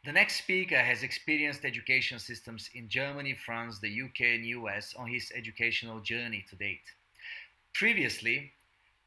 The next speaker has experienced education systems in Germany, France, the UK, and US on his educational journey to date. Previously,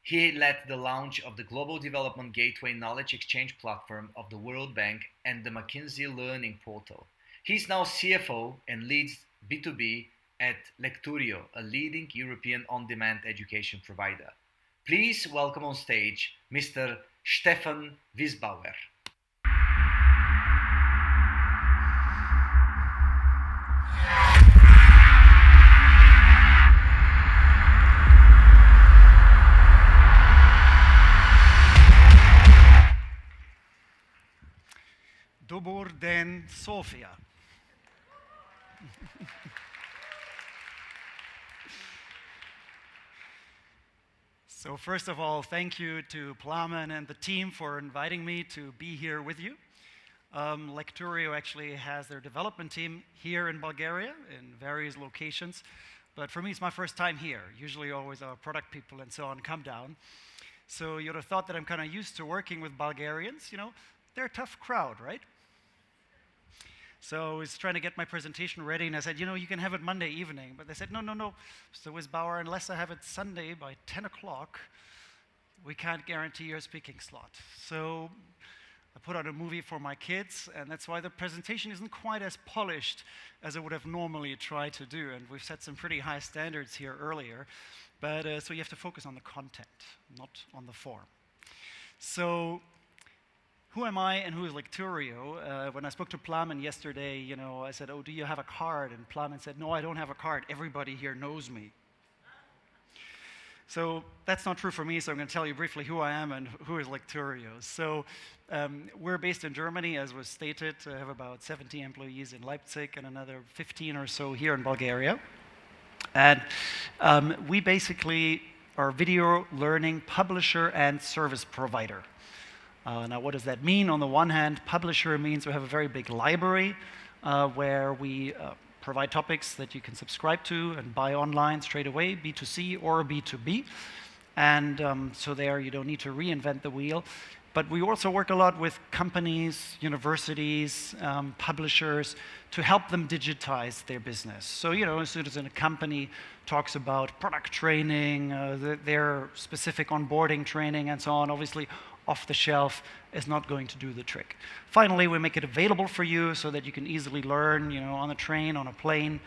he led the launch of the Global Development Gateway knowledge exchange platform of the World Bank and the McKinsey Learning Portal. He is now CFO and leads B2B at Lecturio, a leading European on-demand education provider. Please welcome on stage Mr. Stefan Wisbauer. Dobar den, Sofia. So first of all, thank you to Plamen and the team for inviting me to be here with you. Lecturio actually has their development team here in Bulgaria in various locations, but for me it's my first time here. Usually always our product people and so on come down. So you'd have thought that I'm kind of used to working with Bulgarians. They're a tough crowd, right? So I was trying to get my presentation ready, and I said, you can have it Monday evening. But they said, no, Mr. Wisbauer, unless I have it Sunday by 10 o'clock, we can't guarantee your speaking slot. So I put out a movie for my kids, and that's why the presentation isn't quite as polished as I would have normally tried to do. And we've set some pretty high standards here earlier. But so you have to focus on the content, not on the form. So who am I and who is Lecturio? When I spoke to Plamen yesterday, I said, oh, do you have a card? And Plamen said, no, I don't have a card. Everybody here knows me. So that's not true for me, so I'm going to tell you briefly who I am and who is Lecturio. So we're based in Germany, as was stated. I have about 70 employees in Leipzig and another 15 or so here in Bulgaria. And we basically are a video learning publisher and service provider. Now, what does that mean? On the one hand, publisher means we have a very big library where we provide topics that you can subscribe to and buy online straight away, B2C or B2B. And so there you don't need to reinvent the wheel. But we also work a lot with companies, universities, publishers to help them digitize their business. So, as soon as a company talks about product training, their specific onboarding training and so on, obviously off the shelf is not going to do the trick. Finally, we make it available for you so that you can easily learn, on a train, on a plane,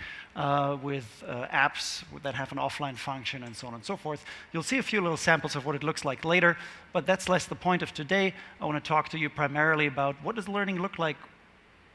with apps that have an offline function and so on and so forth. You'll see a few little samples of what it looks like later, but that's less the point of today. I want to talk to you primarily about what does learning look like?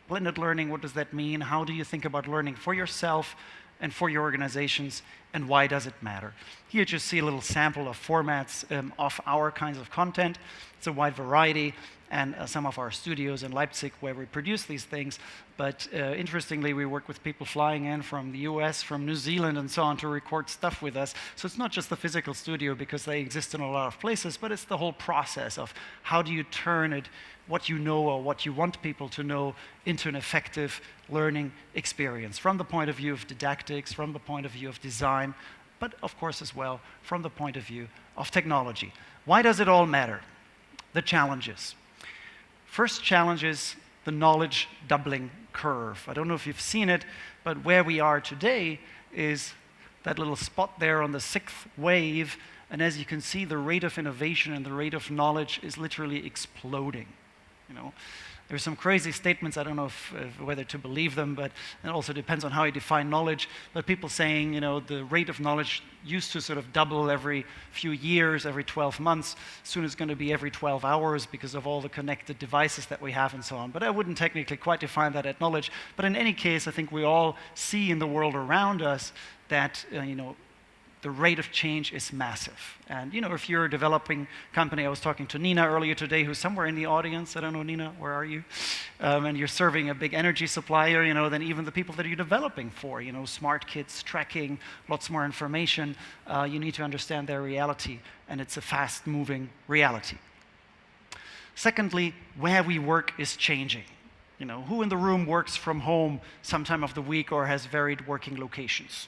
Blended learning, what does that mean? How do you think about learning for yourself and for your organizations, and why does it matter? Here you just see a little sample of formats of our kinds of content. It's a wide variety, and some of our studios in Leipzig where we produce these things. But interestingly, we work with people flying in from the US, from New Zealand, and so on to record stuff with us. So it's not just the physical studio because they exist in a lot of places, but it's the whole process of how do you turn it, what you know or what you want people to know, into an effective learning experience from the point of view of didactics, from the point of view of design, but of course as well from the point of view of technology. Why does it all matter? The challenges. First challenge is the knowledge doubling curve. I don't know if you've seen it, but where we are today is that little spot there on the 6th wave, and as you can see, the rate of innovation and the rate of knowledge is literally exploding. There's some crazy statements, I don't know whether to believe them, but it also depends on how you define knowledge. But people saying, the rate of knowledge used to sort of double every few years, every 12 months. Soon it's going to be every 12 hours because of all the connected devices that we have and so on. But I wouldn't technically quite define that as knowledge. But in any case, I think we all see in the world around us that, the rate of change is massive. And if you're a developing company, I was talking to Nina earlier today, who's somewhere in the audience. I don't know, Nina, where are you? And you're serving a big energy supplier, then even the people that you're developing for, smart kits, tracking, lots more information, you need to understand their reality, and it's a fast-moving reality. Secondly, where we work is changing. Who in the room works from home sometime of the week or has varied working locations?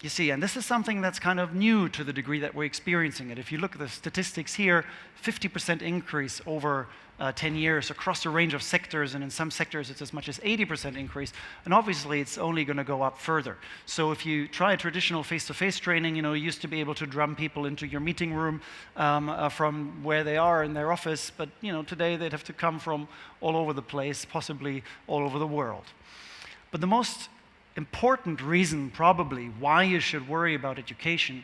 You see, and this is something that's kind of new to the degree that we're experiencing it. If you look at the statistics here, 50% increase over 10 years across a range of sectors, and in some sectors it's as much as 80% increase, and obviously it's only going to go up further. So if you try a traditional face-to-face training, you used to be able to drum people into your meeting room from where they are in their office, but today they'd have to come from all over the place, possibly all over the world. But the most important reason probably why you should worry about education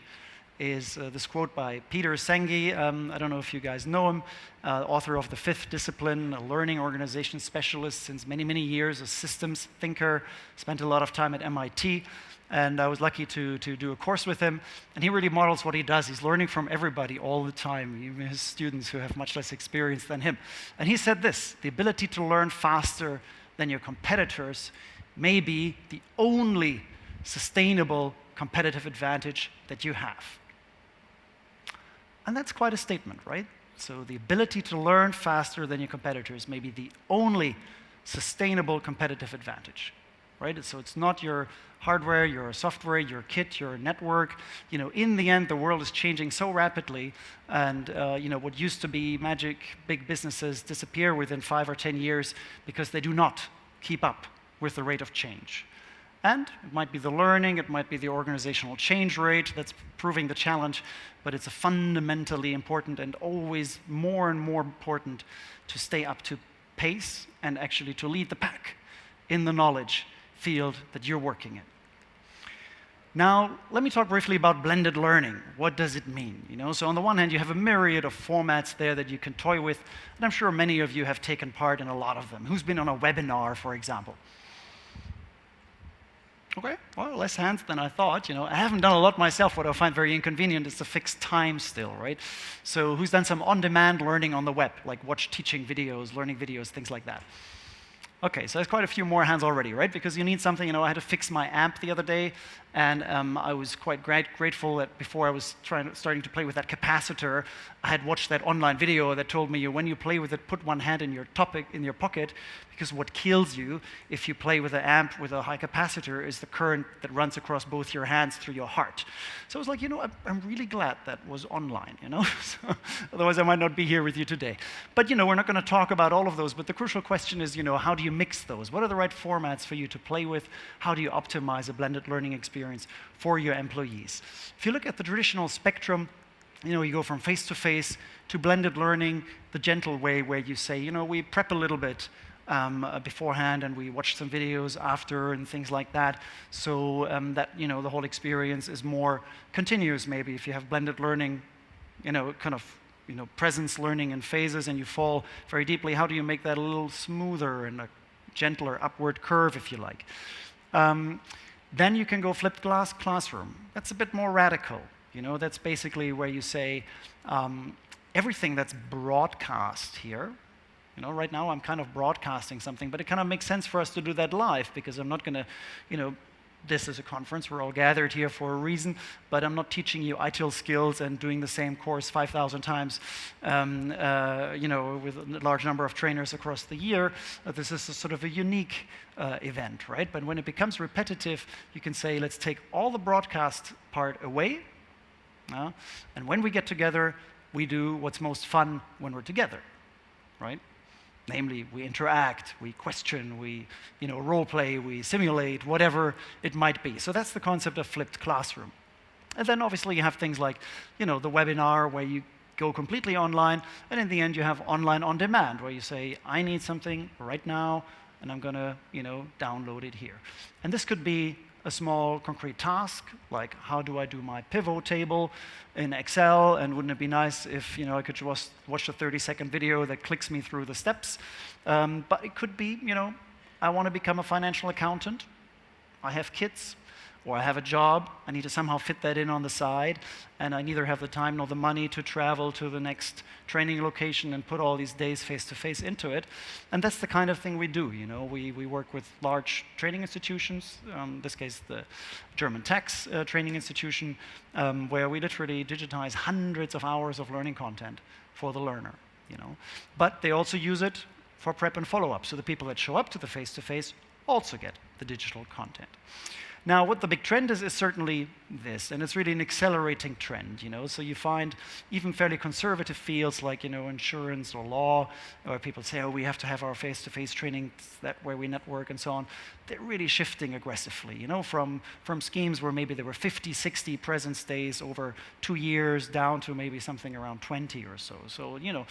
is this quote by Peter Senge. I don't know if you guys know him, author of The Fifth Discipline, a learning organization specialist since many, many years, a systems thinker, spent a lot of time at MIT, and I was lucky to do a course with him, and he really models what he does. He's learning from everybody all the time, even his students who have much less experience than him. And he said this: the ability to learn faster than your competitors may be the only sustainable competitive advantage that you have. And that's quite a statement, right? So the ability to learn faster than your competitors may be the only sustainable competitive advantage, right? So it's not your hardware, your software, your kit, your network. In the end, the world is changing so rapidly, and what used to be magic big businesses disappear within 5 or 10 years because they do not keep up with the rate of change. And it might be the learning, it might be the organizational change rate that's proving the challenge, but it's a fundamentally important and always more and more important to stay up to pace and actually to lead the pack in the knowledge field that you're working in. Now, let me talk briefly about blended learning. What does it mean? So on the one hand, you have a myriad of formats there that you can toy with, and I'm sure many of you have taken part in a lot of them. Who's been on a webinar, for example? Okay, well, less hands than I thought. I haven't done a lot myself. What I find very inconvenient is the fixed time still, right? So who's done some on-demand learning on the web, like watch teaching videos, learning videos, things like that? Okay, so there's quite a few more hands already, right? Because you need something. I had to fix my amp the other day, and I was quite grateful that before I was starting to play with that capacitor, I had watched that online video that told me when you play with it, put one hand in your pocket, because what kills you if you play with an amp with a high capacitor is the current that runs across both your hands through your heart. So I was like, I'm really glad that was online, So, otherwise I might not be here with you today. But we're not going to talk about all of those, but the crucial question is, how do you mix those? What are the right formats for you to play with? How do you optimize a blended learning experience for your employees? If you look at the traditional spectrum, you go from face-to-face to blended learning, the gentle way where you say, we prep a little bit beforehand and we watch some videos after and things like that, so that the whole experience is more continuous. Maybe if you have blended learning, kind of presence learning in phases, and you fall very deeply, how do you make that a little smoother and a gentler upward curve, if you like? Then you can go flipped classroom. That's a bit more radical. That's basically where you say everything that's broadcast here. Right now I'm kind of broadcasting something, but it kind of makes sense for us to do that live, because I'm not going to, this is a conference, we're all gathered here for a reason, but I'm not teaching you ITIL skills and doing the same course 5,000 times, with a large number of trainers across the year. This is a sort of a unique event, right? But when it becomes repetitive, you can say, let's take all the broadcast part away, and when we get together, we do what's most fun when we're together, right? Namely, we interact, we question, we role play, we simulate, whatever it might be. So that's the concept of flipped classroom. And then obviously you have things like, the webinar where you go completely online, and in the end you have online on demand where you say, I need something right now, and I'm going to, download it here. And this could be a small concrete task, like how do I do my pivot table in Excel, and wouldn't it be nice if I could just watch a 30-second video that clicks me through the steps. But it could be, I want to become a financial accountant, I have kids, or I have a job, I need to somehow fit that in on the side, and I neither have the time nor the money to travel to the next training location and put all these days face-to-face into it. And that's the kind of thing we do. We work with large training institutions, in this case the German tax training institution, where we literally digitize hundreds of hours of learning content for the learner. But they also use it for prep and follow-up, so the people that show up to the face-to-face also get the digital content. Now, what the big trend is certainly this, and it's really an accelerating trend, you know. So you find even fairly conservative fields like, you know, insurance or law, where people say, oh, we have to have our face-to-face training, that way we network and so on. They're really shifting aggressively, you know, from schemes where maybe there were 50, 60 presence days over 2 years down to maybe something around 20 or so. So, you know,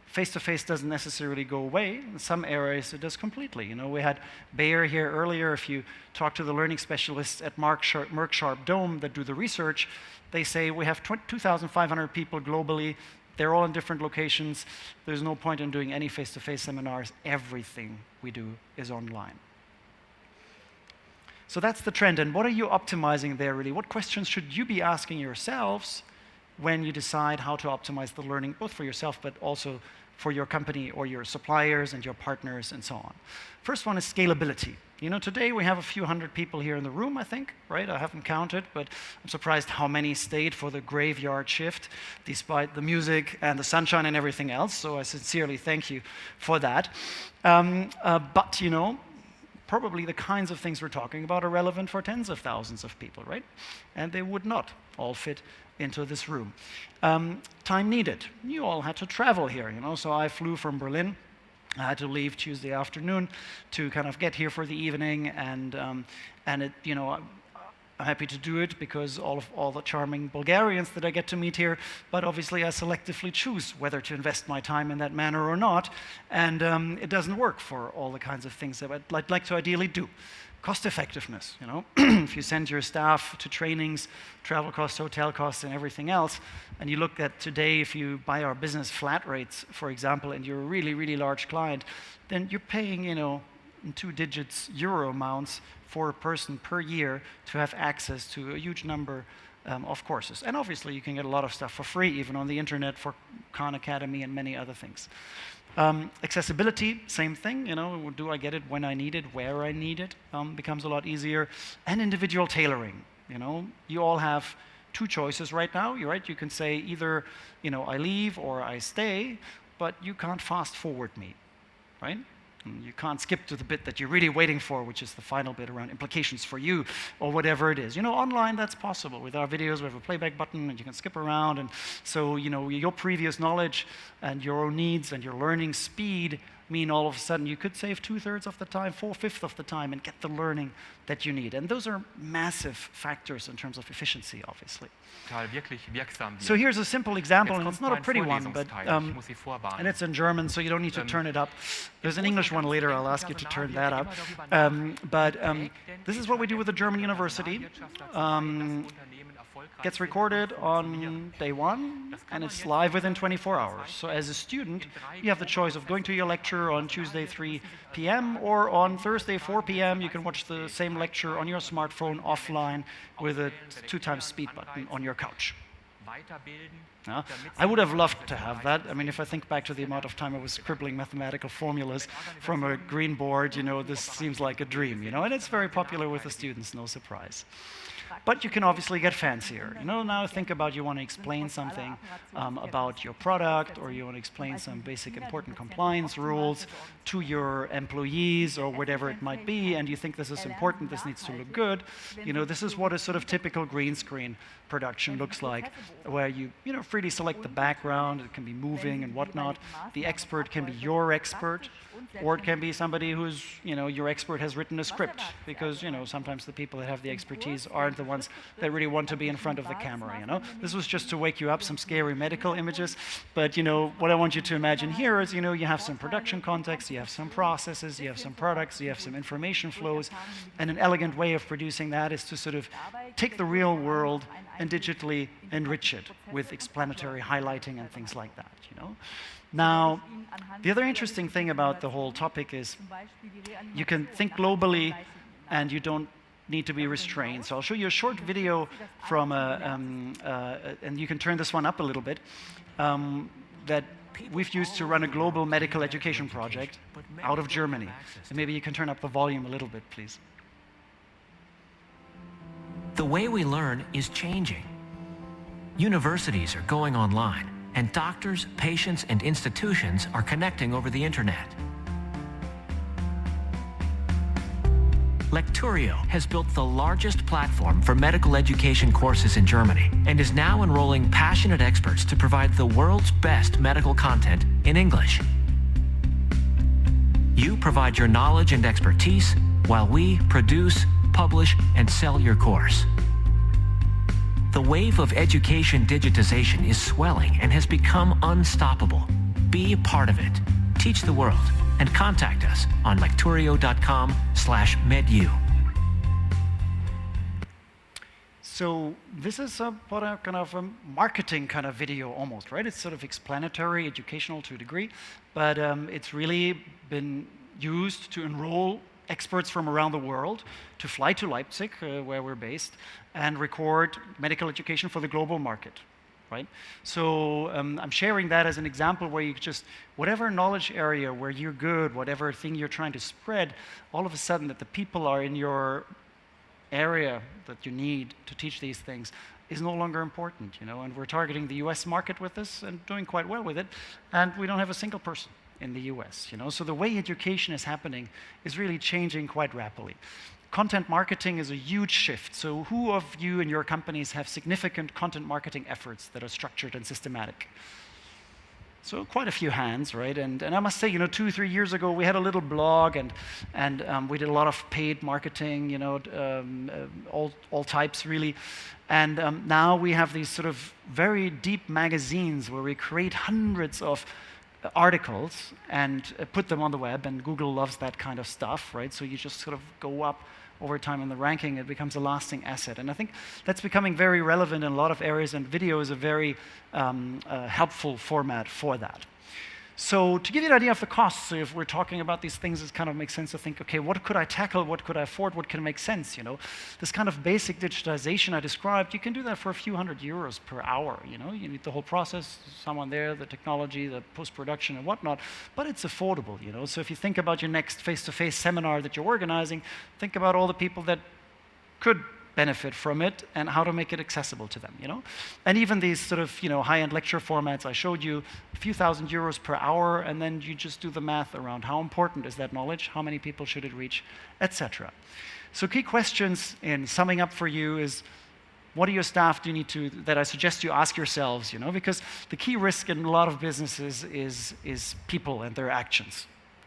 face-to-face doesn't necessarily go away. In some areas, it does completely. You know, we had Bayer here earlier. If you talk to the learning specialists at Merck Sharp Dome that do the research, they say we have 2,500 people globally. They're all in different locations. There's no point in doing any face-to-face seminars. Everything we do is online. So that's the trend. And what are you optimizing there, really? What questions should you be asking yourselves when you decide how to optimize the learning, both for yourself, but also for your company or your suppliers and your partners and so on? First one is scalability. You know, today we have a few hundred people here in the room, I think, right? I haven't counted, but I'm surprised how many stayed for the graveyard shift, despite the music and the sunshine and everything else. So I sincerely thank you for that. But, you know, probably the kinds of things we're talking about are relevant for tens of thousands of people, right? And they would not all fit into this room. Time needed. You all had to travel here, you know, so I flew from Berlin. I had to leave Tuesday afternoon to kind of get here for the evening, and it, you know, I'm happy to do it because all the charming Bulgarians that I get to meet here, but obviously I selectively choose whether to invest my time in that manner or not, and it doesn't work for all the kinds of things that I'd like to ideally do. Cost effectiveness, you know, if you send your staff to trainings, travel costs, hotel costs, and everything else, and you look at today, if you buy our business flat rates, for example, and you're a really, really large client, then you're paying, you know, in 2 digits euro amounts for a person per year to have access to a huge number of courses. And obviously, you can get a lot of stuff for free, even on the internet, for Khan Academy and many other things. Accessibility, same thing, you know, do I get it when I need it, where I need it, becomes a lot easier. And individual tailoring, you know, you all have 2 choices right now, you're right, you can say either, you know, I leave or I stay, but you can't fast forward me, right? You can't skip to the bit that you're really waiting for, which is the final bit around implications for you, or whatever it is. You know, online, that's possible. With our videos, we have a playback button, and you can skip around. And so, you know, your previous knowledge and your own needs and your learning speed mean all of a sudden you could save 2/3 of the time, 4/5 of the time, and get the learning that you need. And those are massive factors in terms of efficiency, obviously. So here's a simple example, and it's not a pretty one, but and it's in German, so you don't need to turn it up. There's an English one later, I'll ask you to turn that up. This is what we do with a German university. Gets recorded on day 1, and it's live within 24 hours. So as a student, you have the choice of going to your lecture on Tuesday 3 p.m. or on Thursday 4 p.m. You can watch the same lecture on your smartphone offline with a 2x speed button on your couch. I would have loved to have that. I mean, if I think back to the amount of time I was scribbling mathematical formulas from a green board, you know, this seems like a dream, you know, and it's very popular with the students, no surprise. But you can obviously get fancier. You know, now think about you want to explain something about your product, or you want to explain some basic important compliance rules to your employees or whatever it might be, and you think this is important, this needs to look good. You know, this is what a sort of typical green screen production looks like, where you know, freely select the background, it can be moving and whatnot. The expert can be your expert, or it can be somebody who's, you know, your expert has written a script, because, you know, sometimes the people that have the expertise aren't the ones that really want to be in front of the camera, you know. This was just to wake you up, some scary medical images, but, you know, what I want you to imagine here is, you know, you have some production context, you have some processes, you have some products, you have some information flows, and an elegant way of producing that is to sort of take the real world and digitally enrich it with explanatory highlighting and things like that, you know. Now, the other interesting thing about the whole topic is you can think globally and you don't need to be restrained. So I'll show you a short video from and you can turn this one up a little bit, that we've used to run a global medical education project out of Germany. And maybe you can turn up the volume a little bit, please. The way we learn is changing. Universities are going online, and doctors, patients, and institutions are connecting over the internet. Lecturio has built the largest platform for medical education courses in Germany and is now enrolling passionate experts to provide the world's best medical content in English. You provide your knowledge and expertise while we produce, publish, and sell your course. The wave of education digitization is swelling and has become unstoppable. Be a part of it. Teach the world and contact us on lecturio.com/medu. So this is what a kind of a marketing kind of video almost, right? It's sort of explanatory, educational to a degree, but it's really been used to enroll experts from around the world to fly to Leipzig, where we're based, and record medical education for the global market, right? So I'm sharing that as an example where you just, whatever knowledge area where you're good, whatever thing you're trying to spread, all of a sudden that the people are in your area that you need to teach these things is no longer important, you know, and we're targeting the US market with this and doing quite well with it, and we don't have a single person in the US, you know, so the way education is happening is really changing quite rapidly. Content marketing is a huge shift. So who of you in your companies have significant content marketing efforts that are structured and systematic? So quite a few hands, right? And I must say, you know, 2 or 3 years ago, we had a little blog, and we did a lot of paid marketing, you know, all types really. And now we have these sort of very deep magazines where we create hundreds of articles and put them on the web, and Google loves that kind of stuff, right? So you just sort of go up over time in the ranking. It becomes a lasting asset, and I think that's becoming very relevant in a lot of areas, and video is a very helpful format for that. So to give you an idea of the costs, so if we're talking about these things, it kind of makes sense to think, okay, what could I tackle, what could I afford, what can make sense, you know? This kind of basic digitization I described, you can do that for a few €100 per hour, you know? You need the whole process, someone there, the technology, the post-production and whatnot, but it's affordable, you know? So if you think about your next face-to-face seminar that you're organizing, think about all the people that could benefit from it and how to make it accessible to them, you know? And even these sort of, you know, high-end lecture formats, I showed you a few €1,000 per hour, and then you just do the math around how important is that knowledge, how many people should it reach, etc. So key questions in summing up for you is, what do your staff do need to, that I suggest you ask yourselves, you know, because the key risk in a lot of businesses is people and their actions.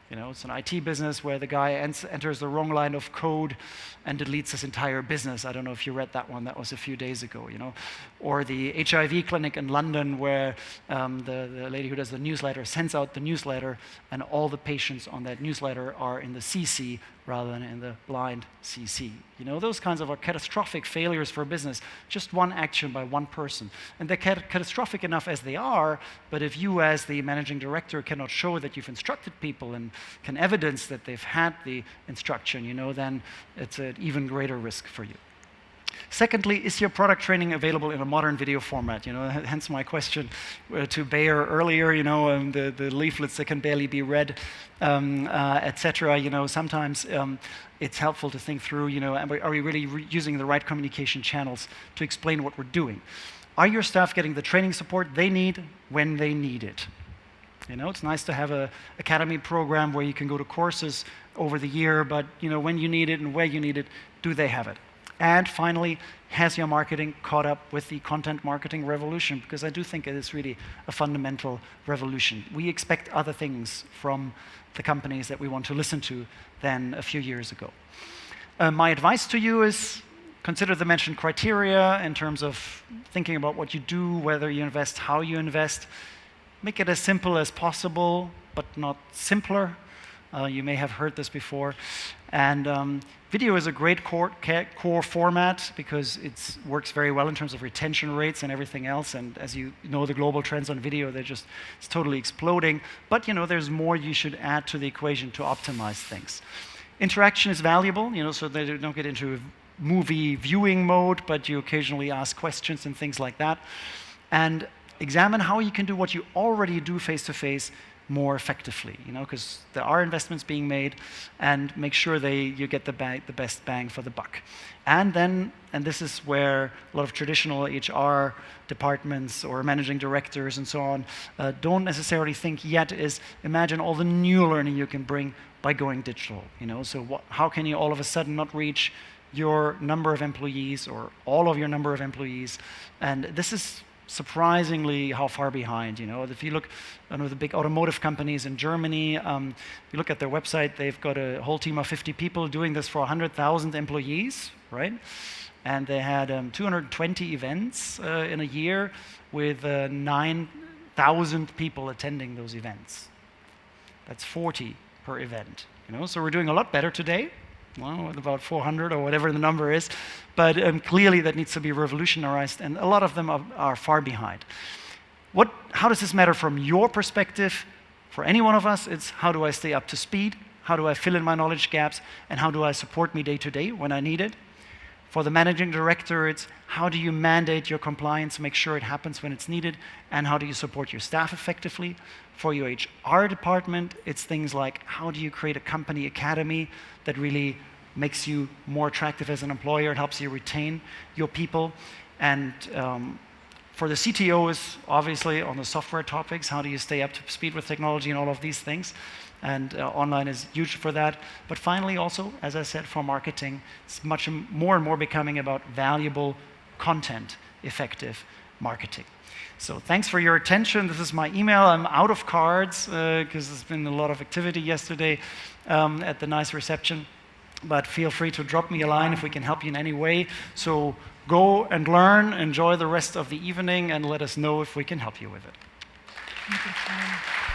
You know, it's an IT business where the guy enters the wrong line of code and deletes his entire business. I don't know if you read that one. That was a few days ago, you know. Or the HIV clinic in London where the lady who does the newsletter sends out the newsletter, and all the patients on that newsletter are in the CC rather than in the blind CC. You know, those kinds of are catastrophic failures for a business. Just one action by one person. And they're catastrophic enough as they are, but if you as the managing director cannot show that you've instructed people and can evidence that they've had the instruction, you know, then it's an even greater risk for you. Secondly, is your product training available in a modern video format? You know, hence my question to Bayer earlier, you know, the leaflets that can barely be read, etc. You know, sometimes it's helpful to think through, you know, are we really using the right communication channels to explain what we're doing? Are your staff getting the training support they need when they need it? You know, it's nice to have an academy program where you can go to courses over the year, but, you know, when you need it and where you need it, do they have it? And finally, has your marketing caught up with the content marketing revolution? Because I do think it is really a fundamental revolution. We expect other things from the companies that we want to listen to than a few years ago. My advice to you is consider the mentioned criteria in terms of thinking about what you do, whether you invest, how you invest. Make it as simple as possible, but not simpler. You may have heard this before. And video is a great core format because it works very well in terms of retention rates and everything else. And as you know, the global trends on video, it's totally exploding. But, you know, there's more you should add to the equation to optimize things. Interaction is valuable, you know, so they don't get into movie viewing mode, but you occasionally ask questions and things like that. And examine how you can do what you already do face-to-face more effectively, because there are investments being made, and make sure you get the best bang for the buck. And then, and this is where a lot of traditional HR departments or managing directors and so on don't necessarily think yet, is imagine all the new learning you can bring by going digital. So how can you all of a sudden not reach your number of employees or all of your number of employees? And this is surprisingly how far behind. If you look at the big automotive companies in Germany, if you look at their website, they've got a whole team of 50 people doing this for 100,000 employees, right? And they had 220 events in a year with 9,000 people attending those events. That's 40 per event. So we're doing a lot better today. Well, with about 400 or whatever the number is, but clearly that needs to be revolutionized, and a lot of them are far behind. How does this matter from your perspective? For any one of us, it's how do I stay up to speed? How do I fill in my knowledge gaps? And how do I support me day to day when I need it? For the managing director, it's how do you mandate your compliance, make sure it happens when it's needed, and how do you support your staff effectively? For your HR department, it's things like how do you create a company academy that really makes you more attractive as an employer and helps you retain your people. And for the CTOs, obviously on the software topics, how do you stay up to speed with technology and all of these things? And online is huge for that. But finally also, as I said, for marketing, it's much more and more becoming about valuable content, effective marketing. So thanks for your attention. This is my email. I'm out of cards because there's been a lot of activity yesterday at the nice reception. But feel free to drop me a line if we can help you in any way. So go and learn, enjoy the rest of the evening, and let us know if we can help you with it. Thank you.